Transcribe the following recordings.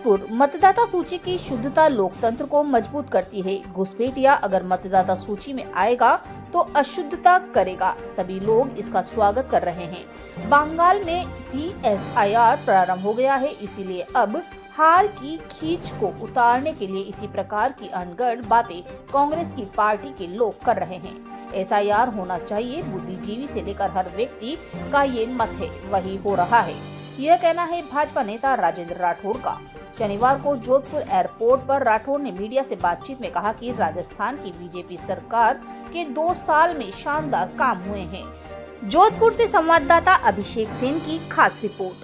जोधपुर मतदाता सूची की शुद्धता लोकतंत्र को मजबूत करती है। घुसपैठिया अगर मतदाता सूची में आएगा तो अशुद्धता करेगा। सभी लोग इसका स्वागत कर रहे हैं। बंगाल में भी SIR प्रारंभ हो गया है, इसीलिए अब हार की खींच को उतारने के लिए इसी प्रकार की अनगढ़ बातें कांग्रेस की पार्टी के लोग कर रहे हैं। SIR होना चाहिए, बुद्धिजीवी से लेकर हर व्यक्ति का ये मत है, वही हो रहा है। यह कहना है भाजपा नेता राजेंद्र राठौड़ का। शनिवार को जोधपुर एयरपोर्ट पर राठौड़ ने मीडिया से बातचीत में कहा कि राजस्थान की बीजेपी सरकार के 2 साल में शानदार काम हुए हैं। जोधपुर से संवाददाता अभिषेक सेन की खास रिपोर्ट।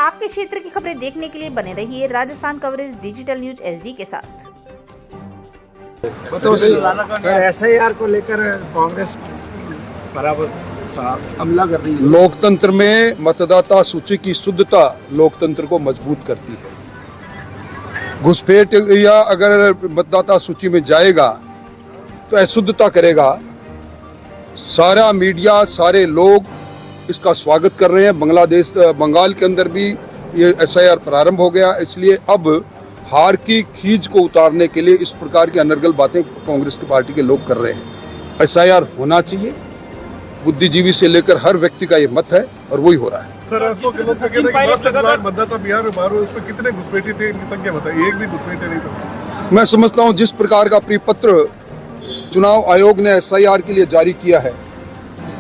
आपके क्षेत्र की खबरें देखने के लिए बने रहिए Rajasthan coverage digital news HD के साथ। सर SIR को लेकर कांग्रेस बराबर हमला कर रही है। लोकतंत्र में मतदाता सूची की शुद्धता लोकतंत्र को मजबूत करती है। घुसपैठिया अगर मतदाता सूची में जाएगा तो अशुद्धता करेगा। सारा मीडिया, सारे लोग इसका स्वागत कर रहे हैं। बंगाल के अंदर भी ये SIR प्रारंभ हो गया, इसलिए अब हार की खींच को उतारने के लिए इस प्रकार की अनर्गल बातें कांग्रेस की पार्टी के लोग कर रहे हैं। SIR होना चाहिए, बुद्धिजीवी से लेकर हर व्यक्ति का ये मत है और वही हो रहा है। सर, 100 किलो से मतदाता बिहार में बाहर हुए, उसमें कितने घुसपैठी थे, इनकी संख्या बताइए। एक भी घुसपैठी नहीं था। मैं समझता हूँ जिस प्रकार का परिपत्र चुनाव आयोग ने SIR के लिए जारी किया है,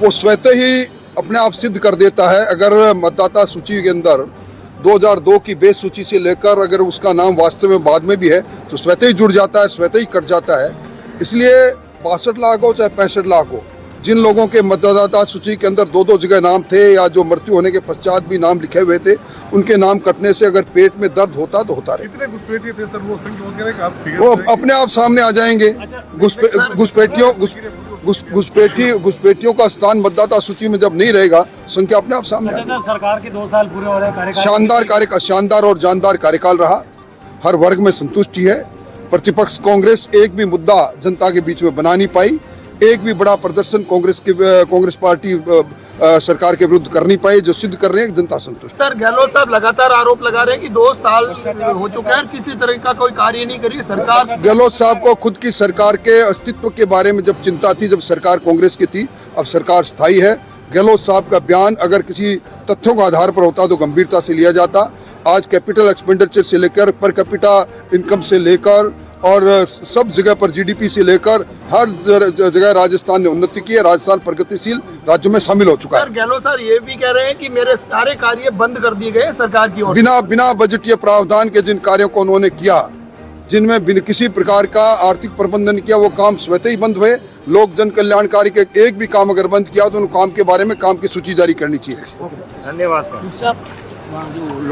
वो स्वतः ही अपने आप सिद्ध कर देता है। अगर मतदाता सूची के अंदर 2002 की बेस सूची से लेकर अगर उसका नाम वास्तव में बाद में भी है तो स्वतः ही जुड़ जाता है, स्वतः ही कट जाता है। इसलिए 62 लाख हो चाहे 65 लाख हो, जिन लोगों के मतदाता सूची के अंदर 2-2 जगह नाम थे या जो मृत्यु होने के पश्चात भी नाम लिखे हुए थे, उनके नाम कटने से अगर पेट में दर्द होता तो होता रहे। कितने घुसपैठी थे सर? वो अपने आप सामने आ जाएंगे। घुसपैठियों का स्थान मतदाता सूची में जब नहीं रहेगा, संख्या अपने आप सामने आ जाएगी। सरकार के 2 साल पूरे हो रहे हैं, शानदार और जानदार कार्यकाल रहा। हर वर्ग में संतुष्टि है। प्रतिपक्ष कांग्रेस एक भी मुद्दा जनता के बीच में बना नहीं पाई। एक भी बड़ा प्रदर्शन कांग्रेस पार्टी सरकार के विरुद्ध कर नहीं पाई, जो सिद्ध कर रहे हैं जनता संतुष्ट। सर, गहलोत साहब लगातार आरोप लगा रहे हैं कि 2 साल हो चुके हैं, किसी तरह का कोई कार्य नहीं करी सरकार। गहलोत साहब को खुद की सरकार के अस्तित्व के बारे में जब चिंता थी, जब सरकार कांग्रेस की थी, अब सरकार स्थायी है। गहलोत साहब का बयान अगर किसी तथ्यों के आधार पर होता तो गंभीरता से लिया जाता। आज कैपिटल एक्सपेंडिचर से लेकर पर कैपिटा इनकम से लेकर और सब जगह पर GDP से लेकर हर जगह राजस्थान ने उन्नति की है। राजस्थान प्रगतिशील राज्यों में शामिल हो चुका है। सर, गहलोत सर ये भी कह रहे हैं कि मेरे सारे कार्य बंद कर दिए गए सरकार की ओर। बिना बजटीय प्रावधान के जिन कार्यों को उन्होंने किया, जिनमें किसी प्रकार का आर्थिक प्रबंधन किया, वो काम स्वतः ही बंद हुए। लोक जन कल्याणकारी के एक भी काम अगर बंद किया तो उन काम के बारे में काम की सूची जारी करनी चाहिए। धन्यवाद सर।